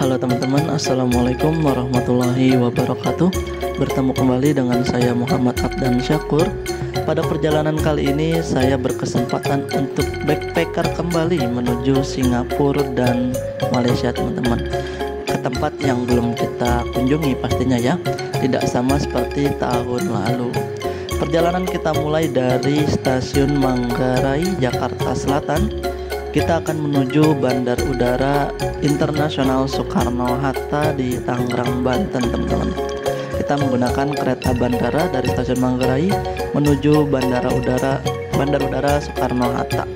Halo teman-teman, Assalamualaikum warahmatullahi wabarakatuh. Bertemu kembali dengan saya Muhammad Abdan Syakur. Pada perjalanan kali ini saya berkesempatan untuk backpacker kembali menuju Singapura dan Malaysia teman-teman, ke tempat yang belum kita kunjungi pastinya ya. Tidak sama seperti tahun lalu. Perjalanan kita mulai dari stasiun Manggarai, Jakarta Selatan. Kita akan menuju Bandar Udara Internasional Soekarno-Hatta di Tangerang, Banten teman-teman. Kita menggunakan kereta bandara dari stasiun Manggarai menuju Bandar Udara Soekarno-Hatta.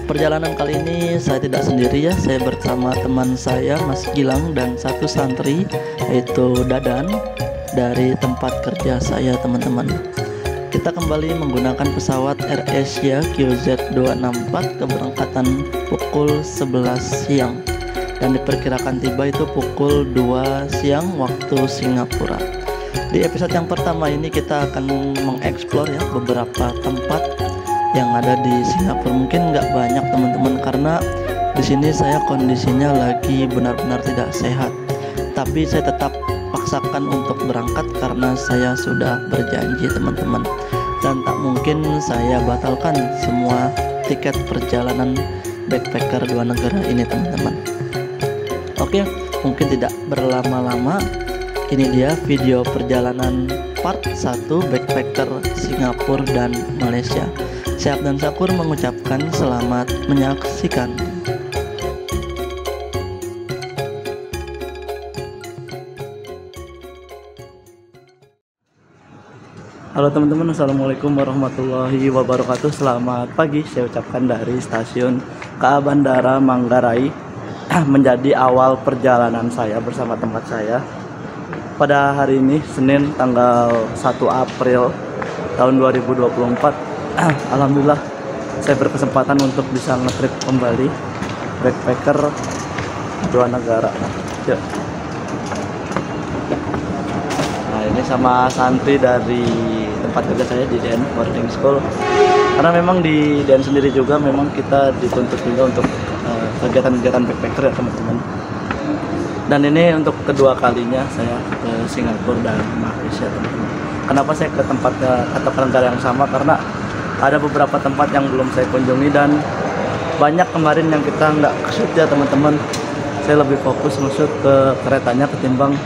Perjalanan kali ini saya tidak sendiri ya, saya bersama teman saya Mas Gilang dan satu santri yaitu Dadan dari tempat kerja saya teman-teman. Kita kembali menggunakan pesawat AirAsia QZ264 keberangkatan pukul 11 siang dan diperkirakan tiba itu pukul 2 siang waktu Singapura. Di episode yang pertama ini kita akan mengeksplor ya beberapa tempat yang ada di Singapura. Mungkin nggak banyak teman-teman karena di sini saya kondisinya lagi benar-benar tidak sehat. Tapi saya tetap paksakan untuk berangkat karena saya sudah berjanji teman-teman, dan tak mungkin saya batalkan semua tiket perjalanan backpacker dua negara ini teman-teman. Oke, mungkin tidak berlama-lama, ini dia video perjalanan part 1 backpacker Singapura dan Malaysia. Saya Abdan Syakur mengucapkan selamat menyaksikan. Halo teman-teman, Assalamualaikum warahmatullahi wabarakatuh. Selamat pagi, saya ucapkan dari stasiun KA Bandara Manggarai menjadi awal perjalanan saya bersama tempat saya. Pada hari ini, Senin tanggal 1 April tahun 2024, Alhamdulillah saya berkesempatan untuk bisa ngetrip kembali backpacker dua negara. Yuk. Ini sama santri dari tempat kerja saya di DN Boarding School, karena memang di DN sendiri juga memang kita dituntut juga untuk kegiatan-kegiatan backpacker ya teman-teman. Dan ini untuk kedua kalinya saya ke Singapura dan Malaysia teman-teman. Kenapa saya ke tempat atau ke negara yang sama? Karena ada beberapa tempat yang belum saya kunjungi dan banyak kemarin yang kita nggak shoot ya teman-teman. Saya lebih fokus nge-shoot ke keretanya ketimbang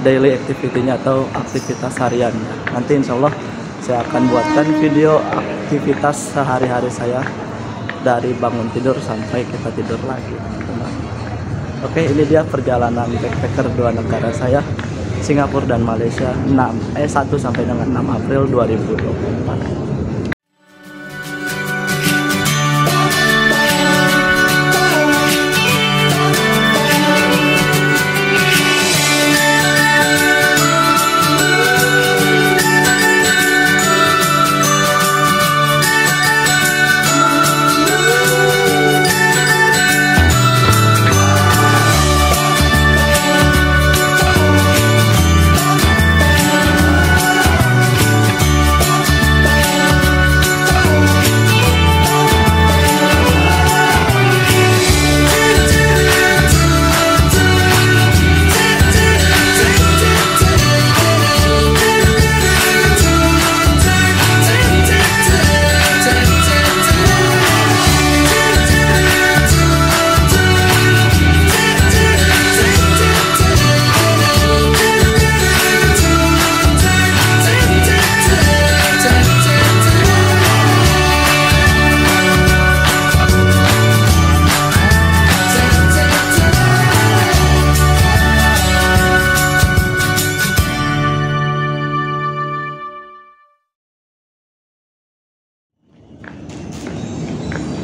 daily activity-nya atau aktivitas hariannya. Nanti insya Allah saya akan buatkan video aktivitas sehari-hari saya dari bangun tidur sampai kita tidur lagi teman-teman. Oke, ini dia perjalanan backpacker dua negara saya, Singapura dan Malaysia 1 sampai dengan 6 April 2024.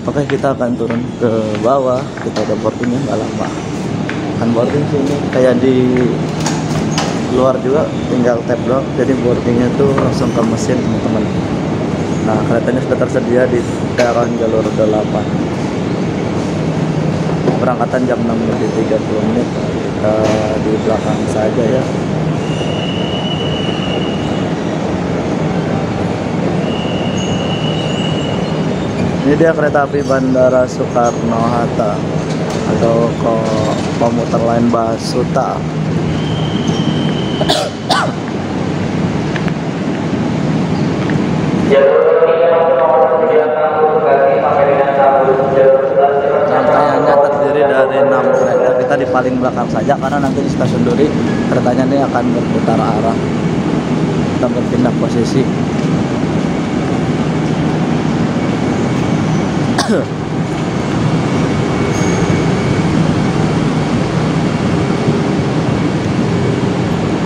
Oke, kita akan turun ke bawah. Kita udah boardingnya nggak lama. Kan boarding sini kayak di luar juga, tinggal tap doang. Jadi boardingnya tuh langsung ke mesin teman-teman. Nah, keretanya sudah tersedia di peron jalur 8. Berangkatan jam 6:30. Kita di belakang saja ya. Ini dia kereta api Bandara Soekarno-Hatta. atau ke komuter lain Basuta. Rangkaiannya terdiri dari 6 kereta. Kita di paling belakang saja karena nanti di stasiun Duri keretanya ini akan berputar arah. Kita berpindah posisi.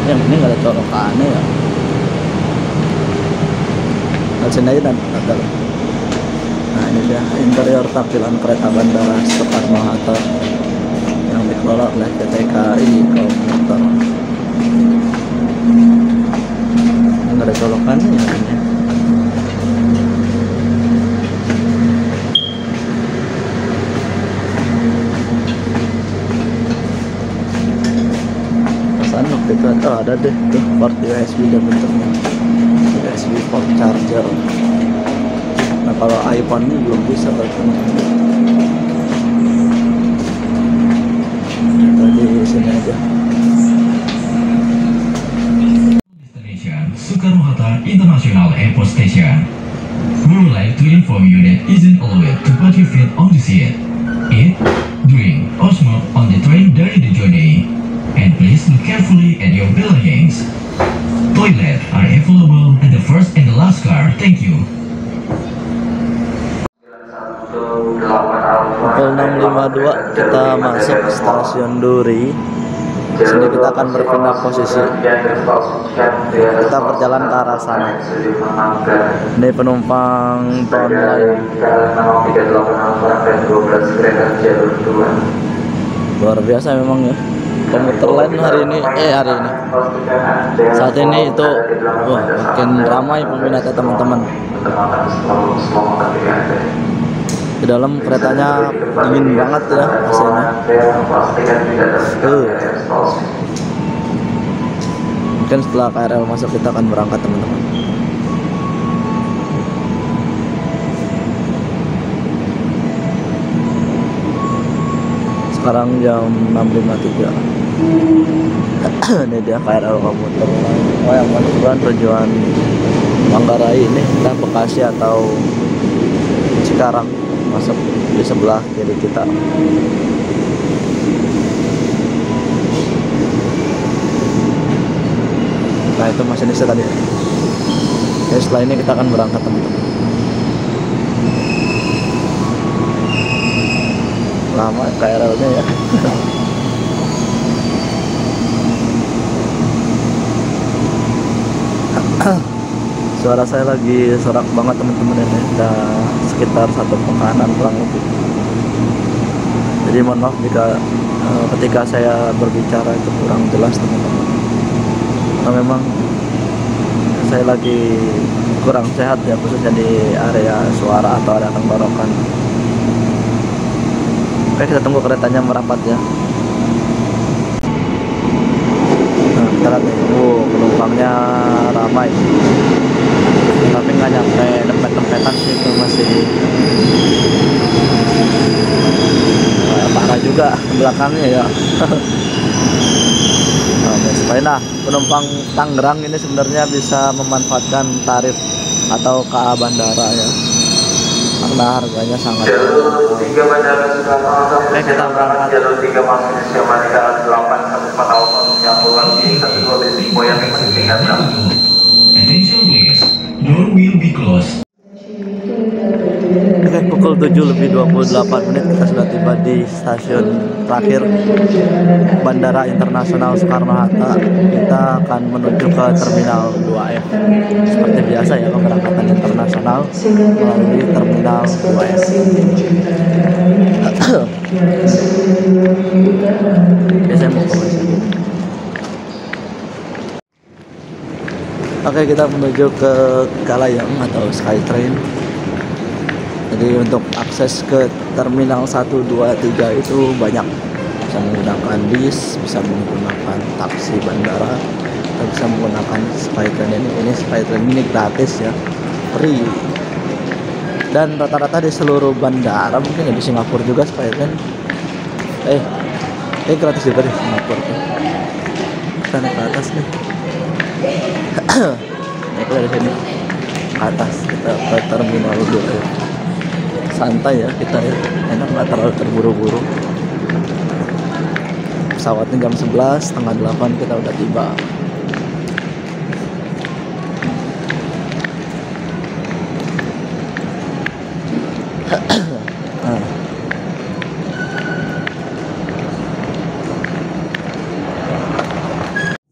Yang ini nggak ada colokannya ya. Sini aja dan ada. Nah ini dia interior tampilan kereta bandara Soekarno-Hatta yang dikelola oleh PT KAI Komuter. Ini nggak ada colokannya ya ini. Pesan waktu itu atau ada deh tuh port USB dan bentuknya USB port charger. Nah kalau iPhone ini belum bisa tadi sini aja. Destination Soekarno-Hatta International Airport Station. We would like to inform you that isn't always to put your feet on the seat, eat, drink, or smoke on the train during the journey. And please look carefully at your belongings. Toilet are available at the first and the last car. Thank you. Pukul 6.52 kita masuk stasiun Duri. Sini kita akan berpindah posisi. Kita berjalan ke arah sana. Ini penumpang tahun lain. Luar biasa memang ya. Komuter lain hari ini saat ini itu wah makin ramai peminatnya teman-teman. Di dalam keretanya dingin banget ya AC-nya. Mungkin setelah KRL masuk kita akan berangkat teman-teman. Sekarang jam 6.53. Ini dia KRL komuter. Oh yang tujuan Manggarai ini entah Bekasi atau Cikarang, masuk di sebelah kiri kita. Nah itu masinisnya tadi. Ya, setelah ini kita akan berangkat teman-teman. Lama KRL-nya ya. Suara saya lagi serak banget teman-teman ini. Udah sekitar 1 pekanan kurang lebih. Jadi mohon maaf jika ketika saya berbicara itu kurang jelas teman-teman. Karena memang saya lagi kurang sehat ya, khususnya di area suara atau area tenggorokan. Oke, kita tunggu keretanya merapat ya. Nah, kita lihat nih, penumpangnya ramai. Tapi nggak nyampe dempet-dempetan sih, itu masih parah juga belakangnya ya. Nah, penumpang Tangerang ini sebenarnya bisa memanfaatkan tarif atau KA bandara ya, karena harganya sangat jalur 3 Bandara Soekarno-Hatta. Oke, kita berangkat. Jalur 3 masuk Indonesia Bandara 8 Kabupaten Awal yang pulang di satu Bispo yang diperhatikan. Attention please, door will be closed. Oke, pukul 7:28 kita sudah tiba di stasiun terakhir Bandara Internasional Soekarno-Hatta. Kita akan menuju ke Terminal 2F. Seperti biasa ya, keberangkatan internasional melalui Terminal 2F. Oke, saya mau ke Oke, kita menuju ke Galayang atau Skytrain. Jadi untuk akses ke Terminal 1, 2, 3 itu banyak. Bisa menggunakan bis, bisa menggunakan taksi bandara, atau bisa menggunakan Skytrain ini. Ini Skytrain ini gratis ya, free. Dan rata-rata di seluruh bandara, mungkin ya di Singapura juga Skytrain gratis juga deh Singapura tuh. Kita naik ke atas nih. Naik dari sini ke atas kita ke terminal 2 ya. Santai ya kita ya, enak, nggak terlalu terburu-buru. Pesawatnya jam 11, setengah 8 kita udah tiba.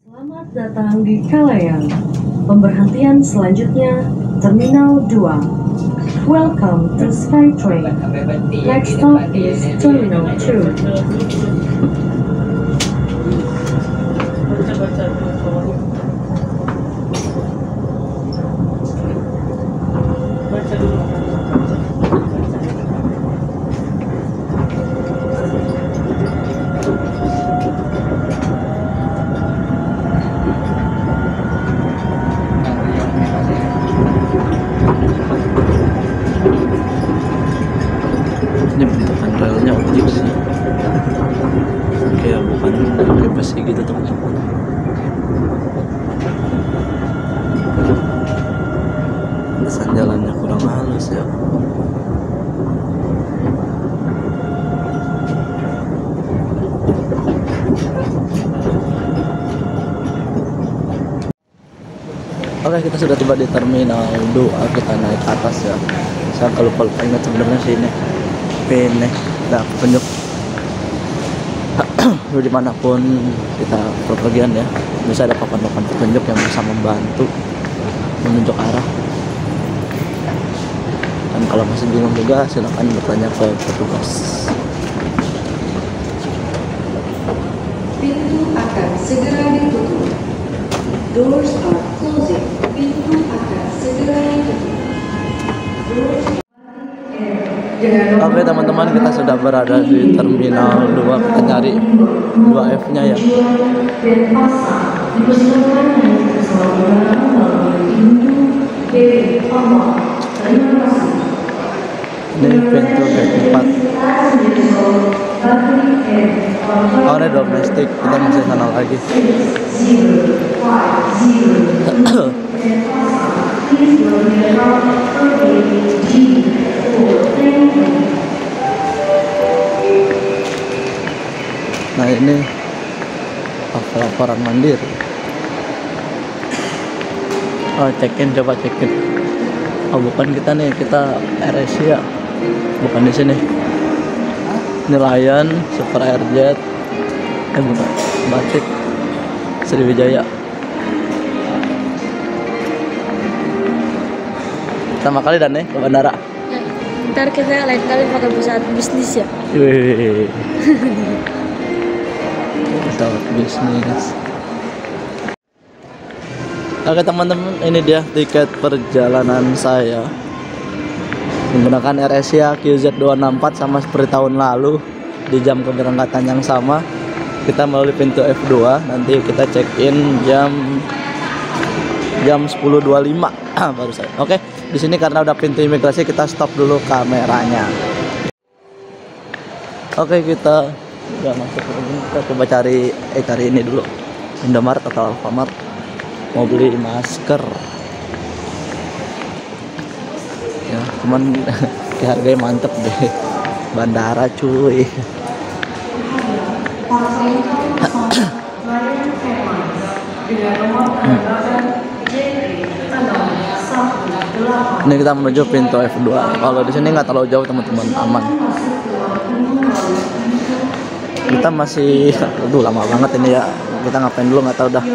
Selamat datang di Kalayang. Pemberhentian selanjutnya Terminal 2. Welcome to SkyTrain. Next stop is Terminal 2. Ini bentukan relnya ojek sih, kayak bukan kayak besi gitu teman-teman. Desain jalannya kurang halus ya. Oke, kita sudah tiba di Terminal 2. Kita naik ke atas ya. Saya kalau ingat sebenarnya sini ini nah petunjuk dimanapun kita berpergian ya, bisa ada papan-papan petunjuk yang bisa membantu menunjuk arah. Dan kalau masih bingung juga silakan bertanya ke petugas. Pintu akan segera ditutup. Doors are closing. Pintu akan segera ditutup. Oke teman-teman, kita sudah berada di Terminal 2. Kita nyari 2F-nya ya. Ini pintu gate 4. Oh, ini domestik, kita masih sana lagi. Nah ini laporan mandiri. Oh, check-in, coba check-in. Oh, bukan kita nih, kita AirAsia. Bukan di sini. Ini Lion, Super Airjet. Bukan, Batik, Sriwijaya. Pertama kali dan ke bandara. Ntar kita lain kali pakai pesawat bisnis ya. Wih. Pesawat bisnis. Oke teman-teman, ini dia tiket perjalanan saya menggunakan AirAsia QZ264 sama seperti tahun lalu. Di jam keberangkatan yang sama, kita melalui pintu F2. Nanti kita check in jam 10.25 baru saya. Oke, di sini karena udah pintu imigrasi, kita stop dulu kameranya. Oke, kita udah masuk ke sini. Kita coba cari ini dulu, Indomaret atau Alfamart, mau beli masker ya. Cuman harganya mantep deh, bandara cuy. Ini kita menuju pintu F2. Kalau di sini nggak terlalu jauh teman-teman, aman. Kita masih, lama banget ini ya. Kita ngapain dulu nggak tahu dah.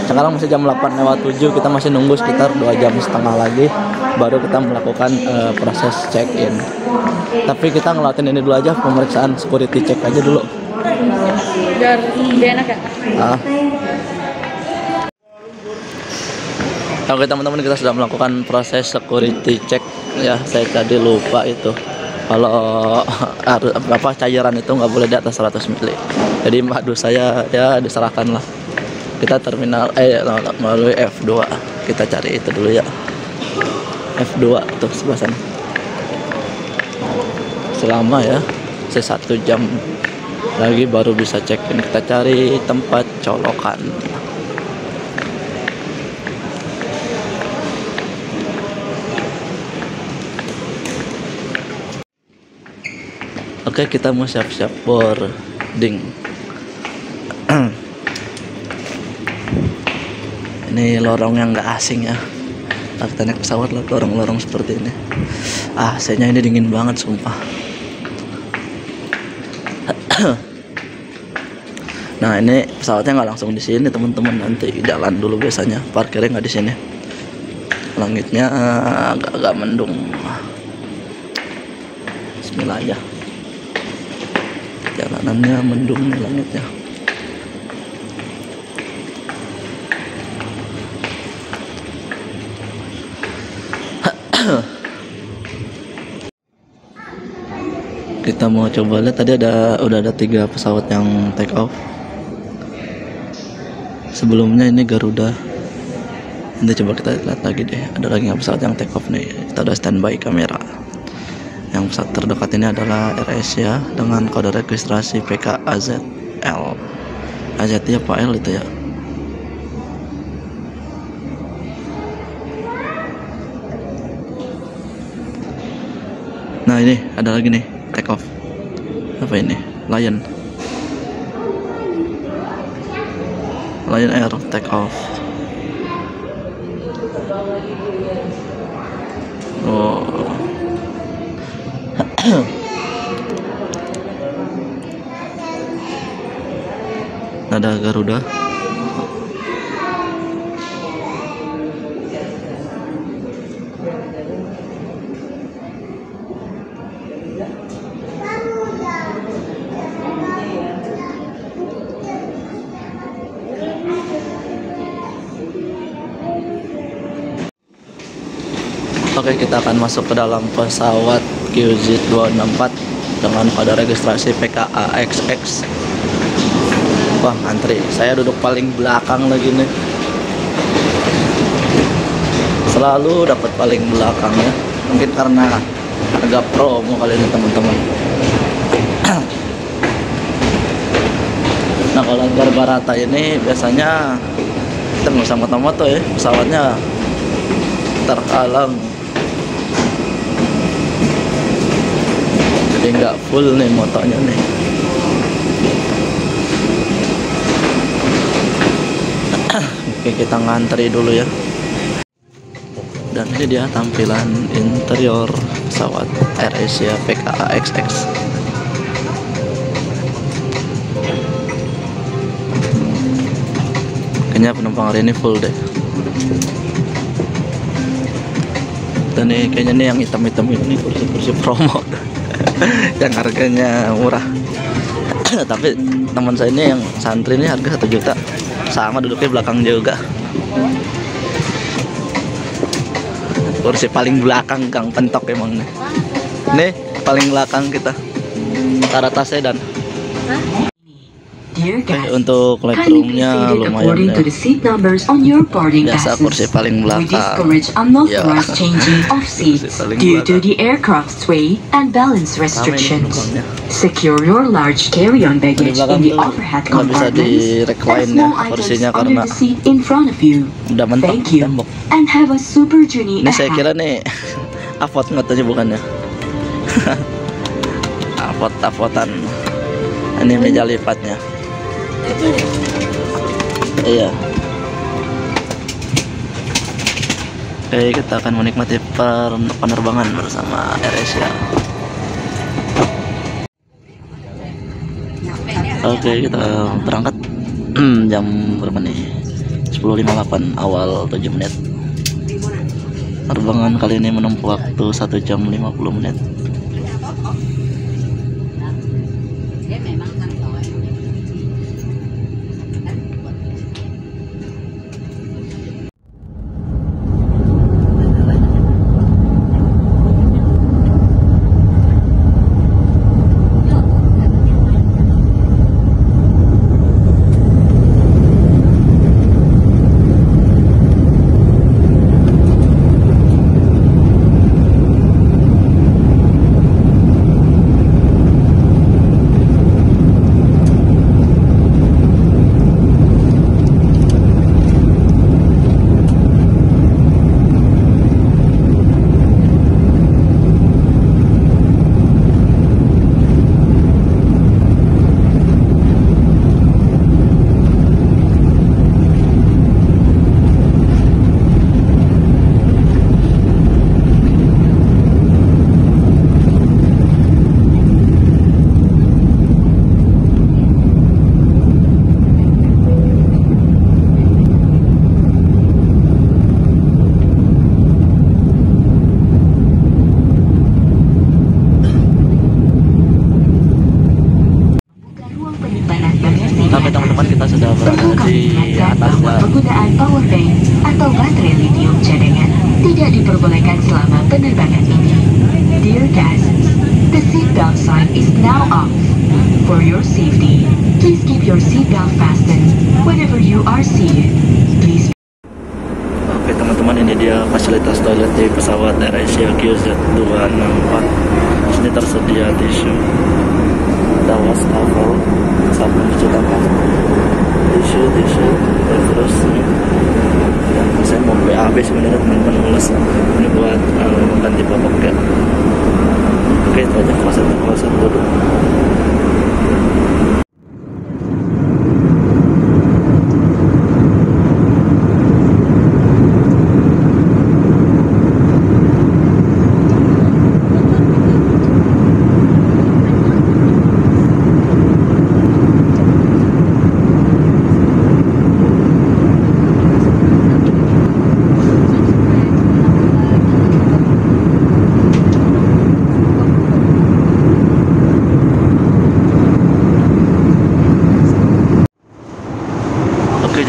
Sekarang masih jam 8:07. Kita masih nunggu sekitar 2,5 jam lagi baru kita melakukan proses check-in. Tapi kita ngelakuin ini dulu aja, pemeriksaan security check aja dulu. Biar enak ya. Oke teman-teman, kita sudah melakukan proses security check ya. Saya tadi lupa itu, kalau cairan itu nggak boleh di atas 100 ml. Jadi madu saya ya diserahkan lah. Kita terminal melalui F2. Kita cari itu dulu ya, F2 tuh sebelah sana. Selama ya 1 jam lagi baru bisa check in. Kita cari tempat colokan. Oke, kita mau siap-siap boarding. Ini lorong yang nggak asing ya. Kita naik pesawat lah, lorong-lorong seperti ini. AC-nya ini dingin banget sumpah. Nah, ini pesawatnya nggak langsung di sini teman-teman, nanti jalan dulu biasanya. Parkirnya nggak di sini. Langitnya agak-agak mendung. Bismillah aja. Jalanannya mendung nih langitnya. Kita mau coba lihat, tadi udah ada 3 pesawat yang take off. Sebelumnya ini Garuda. Nanti coba kita lihat lagi deh, ada lagi nggak pesawat yang take off nih. Kita udah standby kamera. Yang pesawat terdekat ini adalah AirAsia dengan kode registrasi PKAZL. AZ ya Pak L itu ya. Nah, ini ada lagi nih take off. Apa ini? Lion Air take off. Oh. Ada Garuda. Oke, kita akan masuk ke dalam pesawat QZ264 dengan kode registrasi PKAXX. Wah, antri. Saya duduk paling belakang lagi nih. Selalu dapat paling belakang ya. Mungkin karena agak promo kali ini teman-teman. Nah, kalau Barata ini biasanya kita nggak usah moto-moto ya, pesawatnya terhalang. Jadi nggak full nih motonya nih. Oke, kita ngantri dulu ya. Dan ini dia tampilan interior pesawat AirAsia PKAXX. Kayaknya penumpang hari ini full deh. Dan nih kayaknya nih yang hitam-hitam ini kursi-kursi promo yang harganya murah. Tapi teman saya ini yang santri ini harga 1 juta, sama duduknya belakang juga. Kursi paling belakang, Kang, pentok emang nih. Nih paling belakang kita. Tara tasnya dan Oke, untuk legroomnya lumayan ya. Biasa kursi paling belakang. Ya. Secure your large carry-on baggage in the overhead compartments and small items under the seat in front of you. Udah mentok. Thank you and have a super journey Ini saya ahead. kira nih avot ngetanya bukannya. Avotan. Ini meja lipatnya. Iya. Oke, kita akan menikmati penerbangan bersama AirAsia. Oke, kita berangkat jam berapa nih? 10.58, awal 7 menit. Penerbangan kali ini menempuh waktu 1 jam 50 menit. penggunaan power bank atau baterai lithium cadangan tidak diperbolehkan selama penerbangan ini. Dear guests, the seatbelt sign is now off. For your safety, please keep your seatbelt fastened whenever you are seated. Please. Oke teman-teman, ini dia fasilitas toilet di pesawat AirAsia QZ264. Di sini tersedia tisu, ada wastafel, sabun cuci tangan, tisu, dan terus ini. Dan saya mau BAB sebenarnya teman-teman, mulus ini buat ganti popok ya. Oke, itu aja kawasan duduk.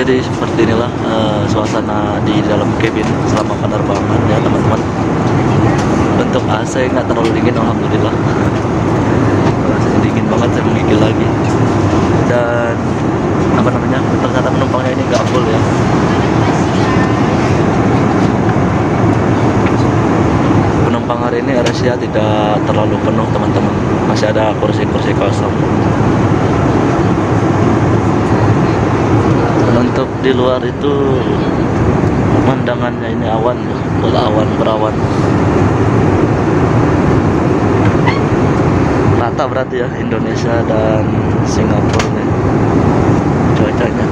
Jadi seperti inilah suasana di dalam cabin selama penerbangan ya teman-teman. Bentuk AC nggak terlalu dingin, alhamdulillah. Rasanya dingin banget, saya menggigil lagi. Dan ternyata penumpangnya ini nggak full ya. Penumpang hari ini AirAsia tidak terlalu penuh teman-teman, masih ada kursi-kursi kosong. Untuk di luar itu pemandangannya ini awan, berawan. Rata berarti ya Indonesia dan Singapura nih cuacanya.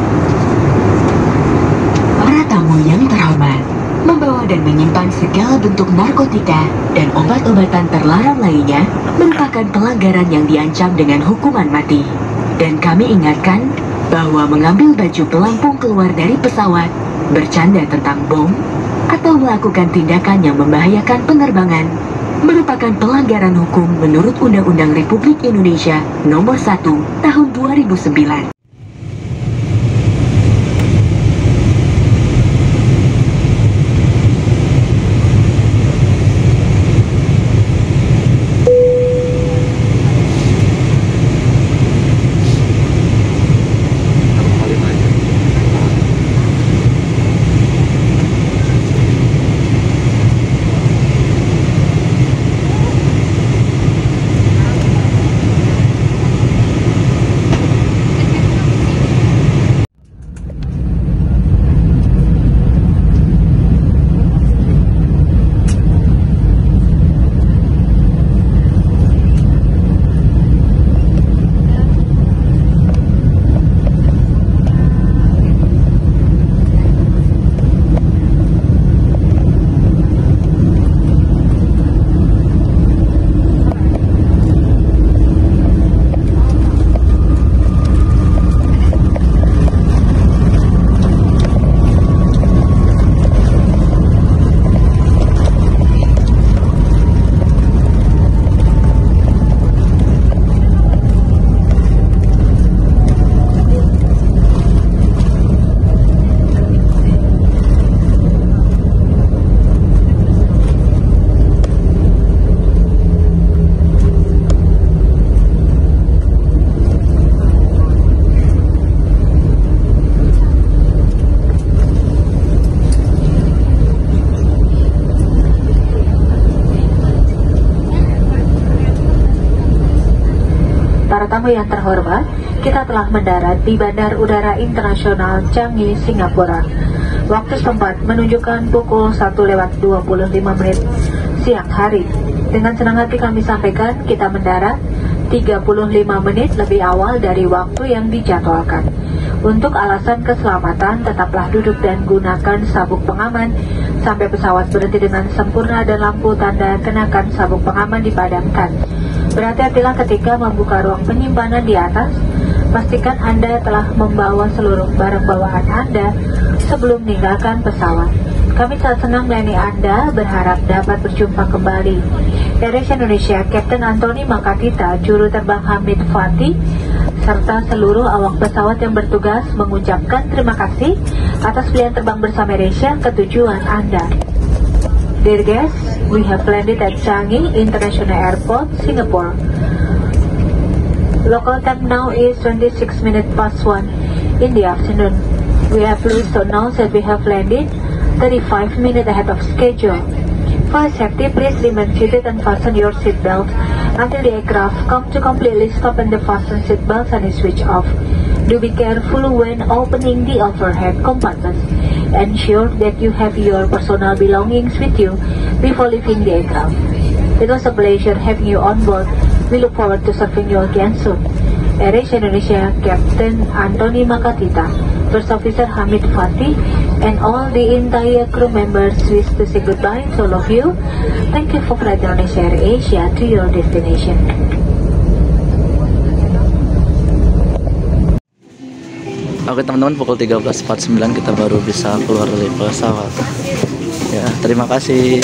Para tamu yang terhormat, membawa dan menyimpan segala bentuk narkotika dan obat-obatan terlarang lainnya merupakan pelanggaran yang diancam dengan hukuman mati. Dan kami ingatkan bahwa mengambil baju pelampung keluar dari pesawat, bercanda tentang bom, atau melakukan tindakan yang membahayakan penerbangan merupakan pelanggaran hukum menurut Undang-Undang Republik Indonesia Nomor 1 Tahun 2009. Para tamu yang terhormat, kita telah mendarat di Bandar Udara Internasional Changi, Singapura. Waktu setempat menunjukkan pukul 1:25 siang hari. Dengan senang hati kami sampaikan kita mendarat 35 menit lebih awal dari waktu yang dijadwalkan. Untuk alasan keselamatan, tetaplah duduk dan gunakan sabuk pengaman sampai pesawat berhenti dengan sempurna dan lampu tanda kenakan sabuk pengaman dipadamkan. Berhati-hatilah ketika membuka ruang penyimpanan di atas. Pastikan Anda telah membawa seluruh barang bawaan Anda sebelum meninggalkan pesawat. Kami sangat senang melayani Anda, berharap dapat berjumpa kembali. AirAsia Indonesia, Kapten Antoni Makatita, Juru Terbang Hamid Fatih, serta seluruh awak pesawat yang bertugas mengucapkan terima kasih atas pilihan terbang bersama AirAsia ke tujuan Anda. Dear guests, we have landed at Changi International Airport, Singapore. Local time now is 26 minutes past 1 in the afternoon. We are pleased to announce that we have landed 35 minutes ahead of schedule. For safety, please remain seated and fasten your seatbelt until the aircraft comes to completely stop and the fasten seatbelts and is switched off. Do be careful when opening the overhead compartments. Ensure that you have your personal belongings with you before leaving the aircraft. It was a pleasure having you on board. We look forward to serving you again soon. AirAsia Indonesia Captain Anthony Makatita, First Officer Hamid Fatih, and all the entire crew members wish to say goodbye to all of you. Thank you for flying Indonesia AirAsia to your destination. Oke teman-teman, pukul 13.49 kita baru bisa keluar dari pesawat. Ya, terima kasih.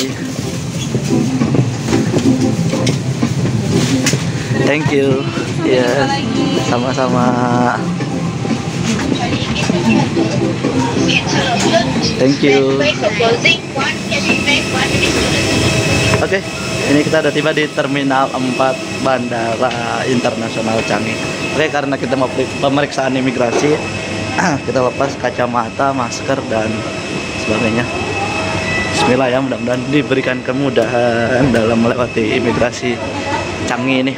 Thank you. Yes, sama-sama. Thank you. Oke, ini kita udah tiba di Terminal 4 Bandara Internasional Changi. Oke, karena kita mau pemeriksaan imigrasi, kita lepas kacamata, masker, dan sebagainya. Bismillah ya, mudah-mudahan diberikan kemudahan dalam melewati imigrasi Changi ini.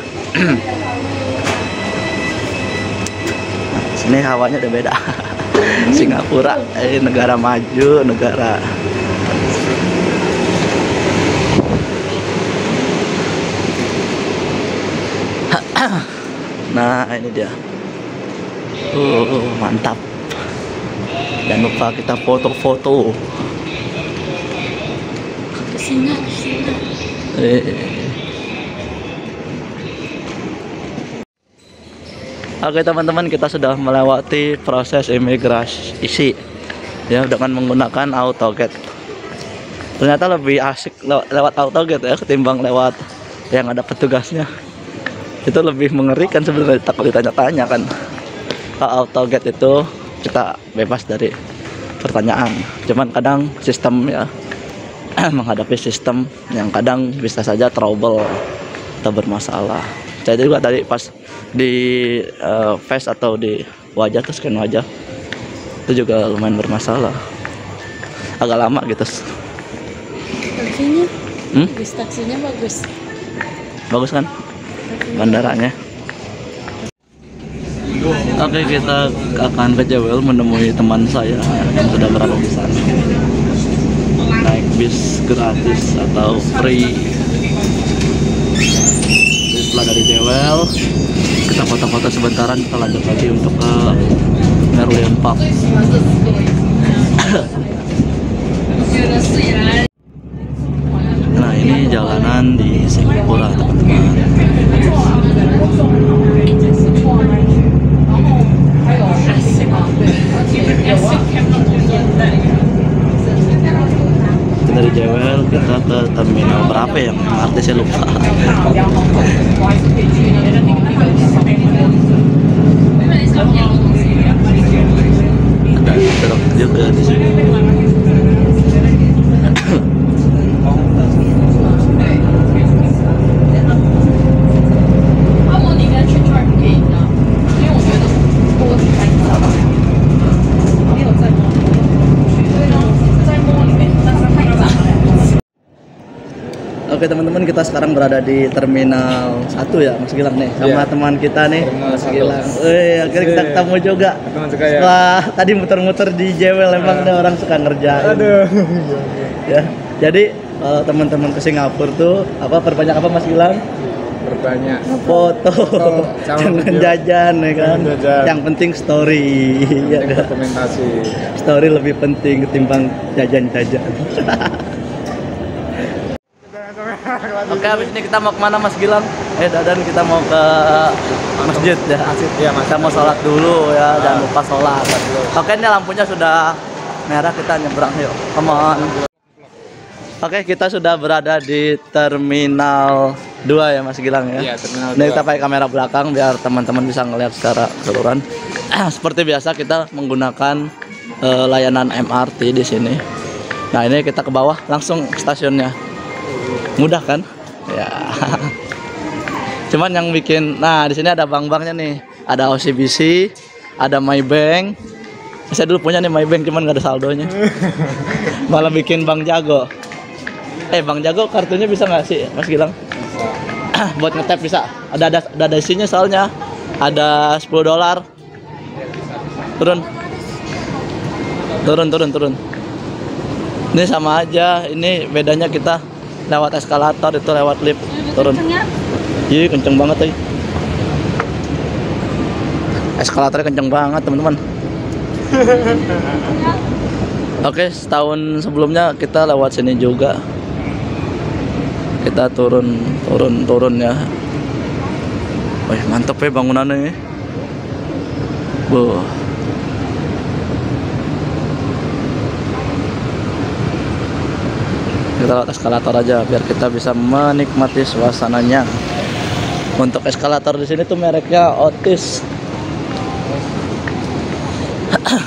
Sini hawanya udah beda. Singapura, negara maju, negara nah ini dia. Mantap. Jangan lupa kita foto-foto. Kesini. Oke teman-teman, kita sudah melewati proses imigrasi ya dengan menggunakan AutoGate. Ternyata lebih asik lewat AutoGate ya ketimbang lewat yang ada petugasnya. Itu lebih mengerikan sebenarnya, takut ditanya-tanya kan. Kalau AutoGate itu kita bebas dari pertanyaan. Cuman kadang sistem ya menghadapi sistem yang kadang bisa saja trouble atau bermasalah. Saya juga tadi pas di face atau di wajah, terus scan wajah, itu juga lumayan bermasalah, agak lama gitu. Taksinya bagus kan bandaranya. Oke, kita akan ke JWL menemui teman saya yang sudah berada di sana. Naik bis gratis atau free. Setelah dari JWL kita foto-foto sebentaran, kita lanjut lagi untuk ke Merlion Park. Nah, ini jalanan di Singapura teman-teman. Dari JWL kita ke terminal berapa ya, MRT saya lupa. Ada truk juga di sini. Oke teman-teman, kita sekarang berada di Terminal 1 ya, Mas Gilang nih, sama teman kita nih, Mas Gilang. Akhirnya kita ketemu juga. Setelah tadi muter-muter di JWL, emang ada orang suka ngerjain. Ya, jadi kalau teman-teman ke Singapura tuh perbanyak apa Mas Gilang? Perbanyak foto, jangan jajan ya kan. Yang penting story, ya kan? Dokumentasi. Story lebih penting ketimbang jajan-jajan. Oke, habis ini kita mau kemana Mas Gilang? Dan kita mau ke masjid ya. Iya, Mas. Kita mau sholat dulu ya, jangan lupa sholat. Oke, ini lampunya sudah merah, kita nyebrang yuk. Come on. Oke, kita sudah berada di Terminal 2 ya Mas Gilang ya. Iya, Terminal 2. Ini kita pakai kamera belakang biar teman-teman bisa ngelihat secara keseluruhan. Seperti biasa kita menggunakan layanan MRT di sini. Nah, ini kita ke bawah langsung stasiunnya. Mudah kan? Ya. Cuman yang bikin, nah di sini ada bank-banknya nih. Ada OCBC, ada Maybank. Saya dulu punya nih Maybank, cuman nggak ada saldonya. Malah bikin Bank Jago. Bank Jago kartunya bisa nggak sih, Mas Gilang? Buat ngetap bisa. Ada isinya soalnya. Ada $10. Turun. Ini sama aja. Ini bedanya kita lewat eskalator, itu lewat lift. Turun. Iya, kenceng banget, eskalatornya kenceng banget, teman-teman. Oke, setahun sebelumnya kita lewat sini juga. Kita turun ya. Wih, mantep ya bangunannya. Kita lewat eskalator aja biar kita bisa menikmati suasananya. Untuk eskalator di sini tuh mereknya Otis.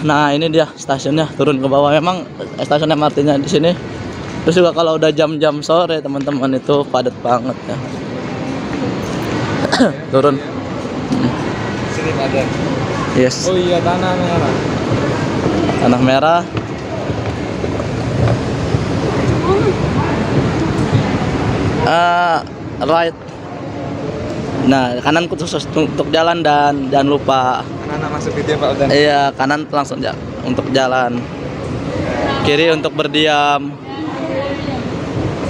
Nah, ini dia stasiunnya, turun ke bawah. Memang stasiun MRT-nya di sini. Terus juga kalau udah jam-jam sore, teman-teman, itu padat banget ya. Turun. Sini ada. Yes. Oh iya, tanah merah. Tanah merah. Right. Nah, kanan khusus untuk jalan dan jangan lupa. Kanan masuk video Pak Udan. Iya, kanan langsung untuk jalan. Kiri untuk berdiam.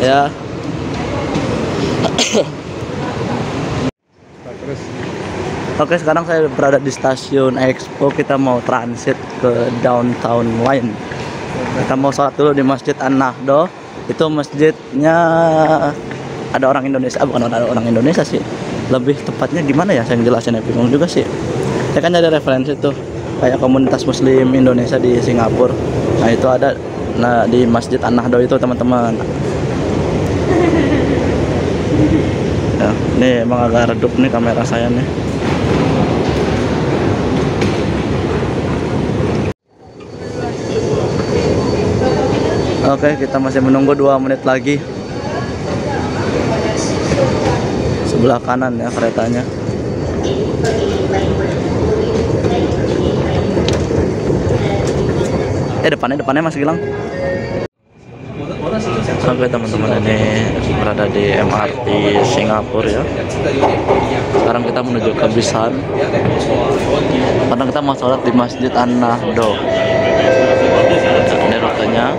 Ya. Terus. Oke, sekarang saya berada di stasiun Expo. Kita mau transit ke downtown Wine. Kita mau sholat dulu di Masjid An-Nahdo. Itu masjidnya ada orang Indonesia, bukan ada orang Indonesia sih. Lebih tepatnya gimana ya, saya ngejelasin, bingung juga sih. Saya kan ada referensi tuh kayak komunitas Muslim Indonesia di Singapura. Nah, itu ada di Masjid An-Nahdo itu, teman-teman. Ya, ini emang agak redup nih kamera saya nih. Oke, kita masih menunggu 2 menit lagi. Sebelah kanan ya keretanya. Depannya Mas Gilang. Oke, teman-teman, ini berada di MRT Singapura ya. Sekarang kita menuju ke Bishan karena kita mau sholat di Masjid An-Nahdo. Ini rutenya.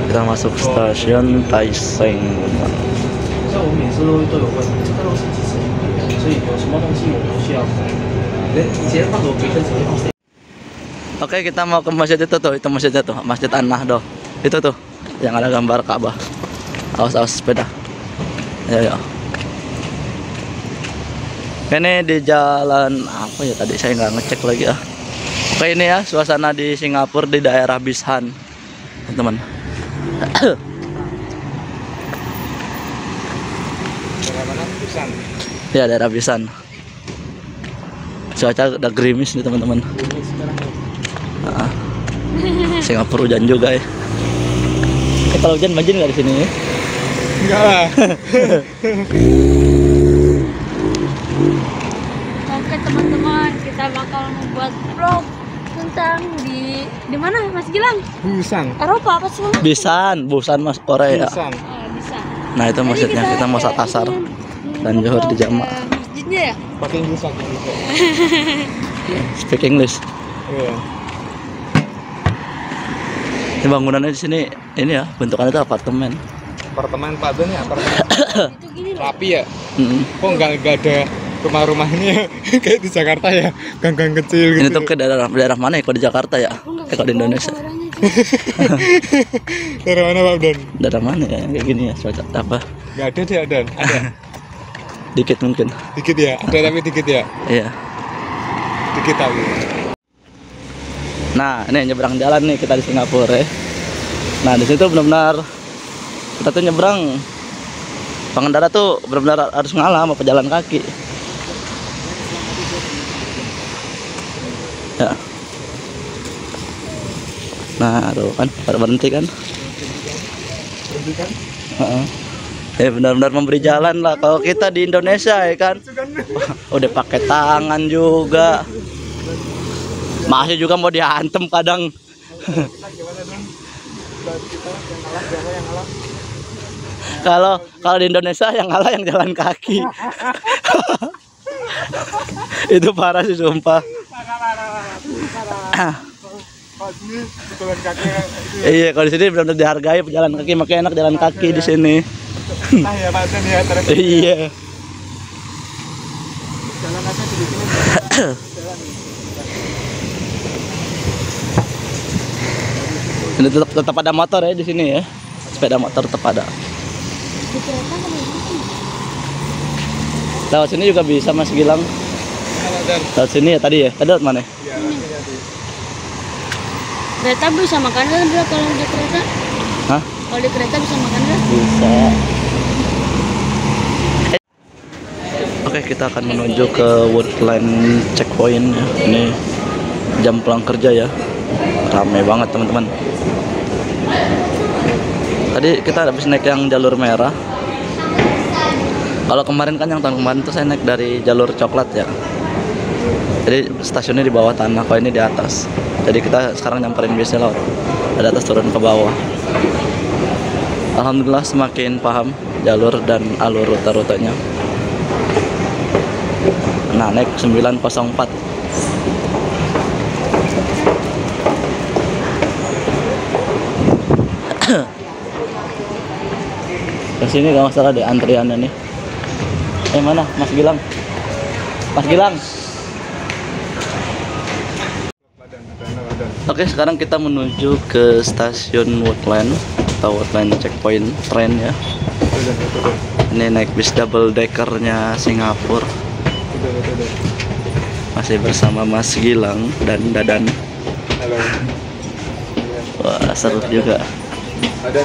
Kita masuk stasiun Taiseng. Oke, kita mau ke masjid itu masjidnya tuh, Masjid An-Nahdo. Itu tuh yang ada gambar Ka'bah. Awas sepeda. Ayo. Ini di jalan apa ya tadi, saya nggak ngecek lagi ya. Oke, ini ya suasana di Singapura di daerah Bishan, teman-teman. Ya, daerah Bishan. Cuaca udah gerimis nih, teman-teman. Singapura hujan juga ya. Kalau hujan banjir nggak di sini ya? Enggak lah. Oke, teman-teman, kita bakal membuat vlog tentang di mana Mas Gilang? Busan. Eropa apa sih? Busan Mas, Korea. Busan. Bisa. Nah, itu masjidnya. Kita mau sholat asar dan zuhur di jamaah. Masjidnya ya? Pakai busan. Speak English. Iya. Ini bangunannya di sini ini ya, bentukannya itu apartemen. Apartemen Pak Don ya, apartemen. Itu gini loh. Rapi ya? Kok nggak ada rumah-rumah ini ya kayak di Jakarta ya, gang-gang kecil gitu. Ini tuh ke daerah mana ya kalau di Jakarta ya? Kalau di Indonesia. Daerah mana Pak Dan? Daerah mana ya kayak gini ya? Cuaca apa? Nggak ada deh Dan. Ada. Dikit mungkin. Dikit ya, ada tapi dikit ya. Iya. Dikit tapi. Nah, ini nyebrang jalan nih kita di Singapura ya. Nah, di situ benar-benar kita tuh nyebrang. Pengendara tuh benar-benar harus ngalah sama pejalan kaki. Ya. Nah, tuh kan, berhenti kan? Berhenti kan? Benar-benar memberi jalan lah. Kalau kita di Indonesia ya kan, udah pakai tangan juga, masih juga mau diantem kadang. Kalau di Indonesia yang ngalah yang jalan kaki. Itu parah sih sumpah. Iya, kalau di sini benar-benar dihargai pejalan kaki, makanya enak jalan kaki di sini. Ah ya Pak Dan ya, terus. Iya. Jalan aja di sini. Ini tetap ada motor ya di sini ya. Sepeda motor tetap ada. Lewat sini juga bisa Mas Gilang. Lewat sini ya tadi ya. Tadi lewat mana? Kereta bisa makan kan bro kalau di kereta? Hah? Kalau di kereta bisa makan kan? Bisa. Oke, kita akan menuju ke Woodland Checkpoint ya. Ini jam pulang kerja ya. Ramai banget teman-teman. Tadi kita habis naik yang jalur merah. Kalau kemarin kan yang tahun kemarin tuh saya naik dari jalur coklat ya. Jadi stasiunnya di bawah tanah, kalau ini di atas. Jadi kita sekarang nyamperin bisnya laut. Dari atas turun ke bawah. Alhamdulillah semakin paham jalur dan alur rute-rutenya. Nah, naik 904. Kesini kalau salah ada antriannya nih. Mana Mas Gilang? Mas Gilang. Oke, sekarang kita menuju ke stasiun Woodland atau Woodland Checkpoint train ya. Ini naik bis double deckernya Singapura. Masih bersama Mas Gilang dan Dadan. Halo. Wah, seru juga. Ada.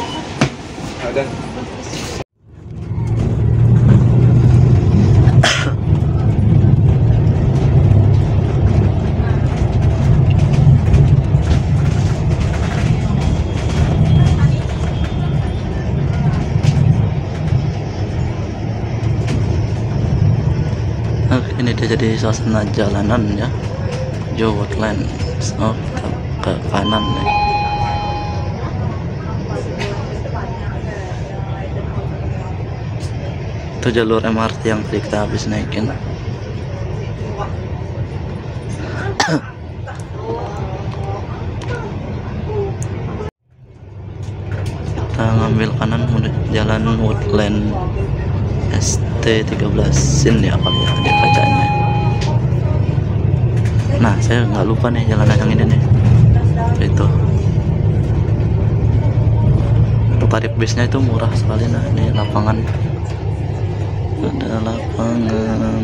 Ini dia jadi suasana jalanan ya. Woodland. Oh, ke kanan nih. Itu jalur MRT yang tadi kita habis naikin. Kita ngambil kanan udah jalan Woodland ST13 Sin ya kali ya dia kacanya. Nah, saya nggak lupa nih jalan yang ini nih. Itu tarif bisnya itu murah sekali. Nah, ini lapangan, ada lapangan.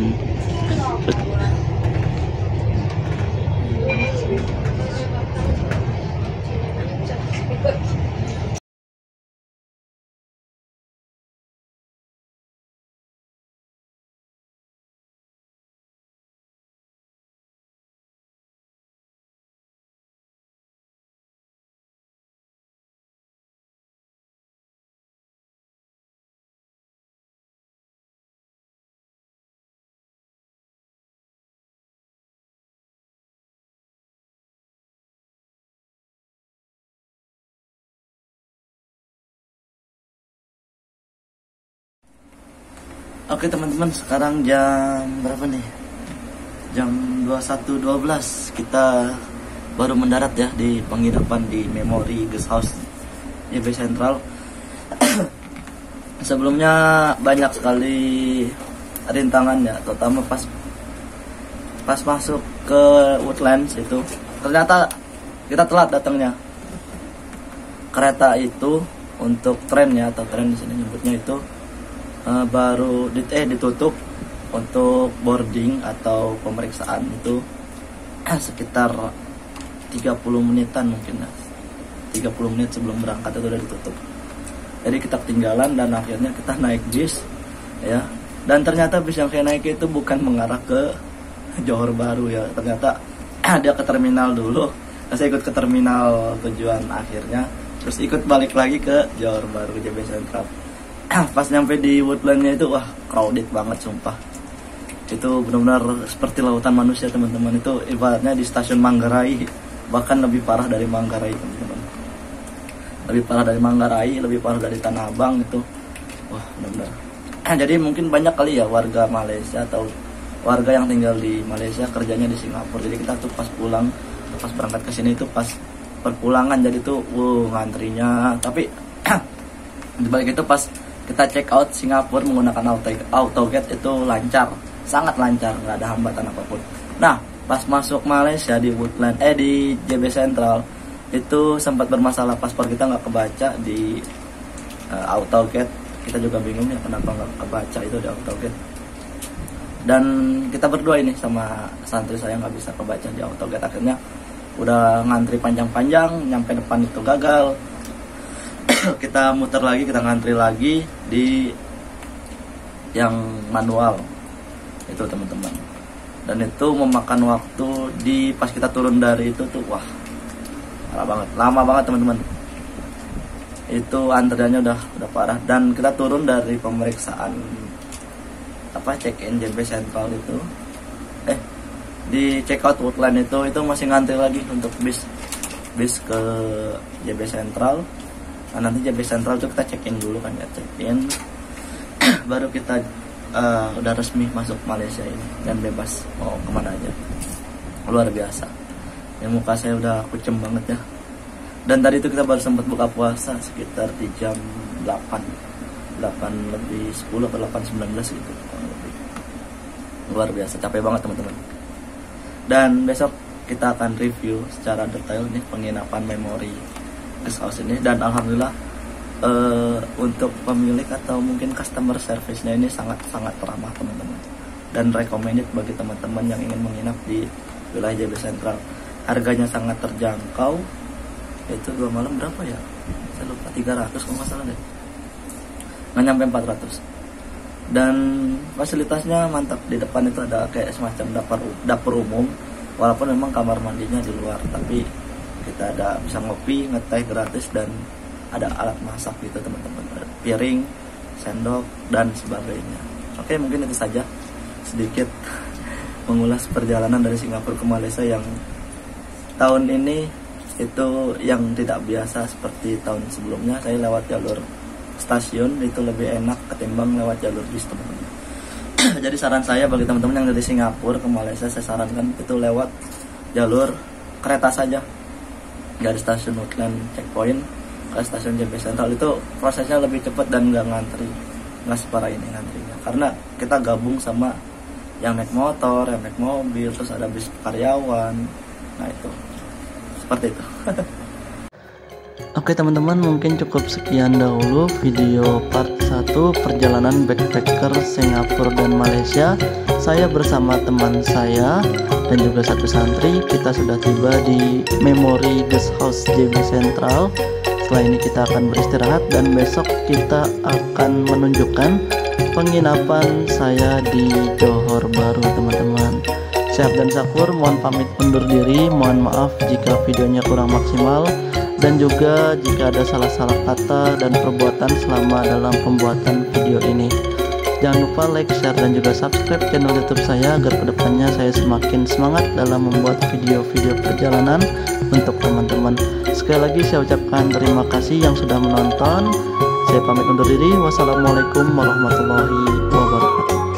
Oke teman-teman, sekarang jam berapa nih? Jam 21.12. Kita baru mendarat ya di penginapan di Memory Guest House YB Central. Sebelumnya banyak sekali rintangannya, terutama pas masuk ke Woodlands itu ternyata kita telat datangnya. Kereta itu untuk trennya atau tren di sini nyebutnya itu baru ditutup untuk boarding atau pemeriksaan itu sekitar 30 menitan mungkin, 30 menit sebelum berangkat itu udah ditutup. Jadi kita ketinggalan dan akhirnya kita naik bis ya. Dan ternyata bis yang saya naik itu bukan mengarah ke Johor Bahru ya. Ternyata dia ke terminal dulu. Saya ikut ke terminal tujuan akhirnya, terus ikut balik lagi ke Johor Bahru JB Sentral. Pas nyampe di Woodlandnya itu wah crowded banget sumpah. Itu benar-benar seperti lautan manusia teman-teman. Itu ibaratnya di stasiun Manggarai, bahkan lebih parah dari Manggarai teman-teman. Lebih parah dari Manggarai, lebih parah dari Tanah Abang itu. Wah benar-benar. Jadi mungkin banyak kali ya warga Malaysia atau warga yang tinggal di Malaysia kerjanya di Singapura. Jadi kita tuh pas pulang, pas berangkat ke sini itu pas perpulangan, jadi tuh ngantrinya. Tapi dibalik itu pas kita check out Singapura menggunakan AutoGate itu lancar, sangat lancar, nggak ada hambatan apapun. Nah pas masuk Malaysia di Woodland di JB Sentral itu sempat bermasalah, paspor kita nggak kebaca di AutoGate. Kita juga bingung ya kenapa nggak kebaca itu di AutoGate. Dan kita berdua ini sama santri saya nggak bisa kebaca di AutoGate. Akhirnya udah ngantri panjang-panjang, nyampe depan itu gagal. Kita muter lagi, kita ngantri lagi di yang manual itu teman-teman. Dan itu memakan waktu di pas kita turun dari itu tuh wah lama banget teman-teman. Itu antriannya udah parah. Dan kita turun dari pemeriksaan check-in JB Sentral itu di check out Woodland itu masih ngantri lagi untuk bis ke JB Sentral. Nah, nanti JB Sentral itu kita check-in dulu kan ya, check-in baru kita udah resmi masuk Malaysia ini dan bebas mau kemana aja. Luar biasa ya, muka saya udah kucem banget ya. Dan tadi itu kita baru sempat buka puasa sekitar di jam 8 lebih 10 atau 8.19 gitu. Luar biasa, capek banget teman-teman. Dan besok kita akan review secara detail nih penginapan Memory Guest House ini. Dan alhamdulillah untuk pemilik atau mungkin customer service-nya ini sangat ramah teman-teman. Dan recommended bagi teman-teman yang ingin menginap di wilayah JB Sentral. Harganya sangat terjangkau. Itu 2 malam berapa ya? Saya lupa, 300 kalau nggak salah deh. Nggak nyampe 400. Dan fasilitasnya mantap. Di depan itu ada kayak semacam dapur umum. Walaupun memang kamar mandinya di luar, tapi kita ada bisa ngopi, ngeteh gratis, dan ada alat masak gitu teman-teman. Ada piring, sendok, dan sebagainya. Oke, mungkin itu saja sedikit mengulas perjalanan dari Singapura ke Malaysia yang tahun ini itu yang tidak biasa seperti tahun sebelumnya. Saya lewat jalur stasiun itu lebih enak ketimbang lewat jalur bis teman-teman. Jadi saran saya bagi teman-teman yang dari Singapura ke Malaysia, saya sarankan itu lewat jalur kereta saja dari stasiun Woodland checkpoint ke stasiun JB Sentral. Itu prosesnya lebih cepat dan nggak ngantri, nggak separah ini ngantrinya, karena kita gabung sama yang naik motor, yang naik mobil, terus ada bis karyawan. Nah itu seperti itu. Oke teman-teman, mungkin cukup sekian dahulu video part 1 perjalanan backpacker Singapura dan Malaysia. Saya bersama teman saya dan juga satu santri, kita sudah tiba di Memory Guest House JB Sentral. Setelah ini kita akan beristirahat dan besok kita akan menunjukkan penginapan saya di Johor Bahru teman-teman. Syaf dan Syakur mohon pamit undur diri. Mohon maaf jika videonya kurang maksimal, dan juga jika ada salah-salah kata dan perbuatan selama dalam pembuatan video ini. Jangan lupa like, share, dan juga subscribe channel YouTube saya agar kedepannya saya semakin semangat dalam membuat video-video perjalanan untuk teman-teman. Sekali lagi saya ucapkan terima kasih yang sudah menonton. Saya pamit undur diri. Wassalamualaikum warahmatullahi wabarakatuh.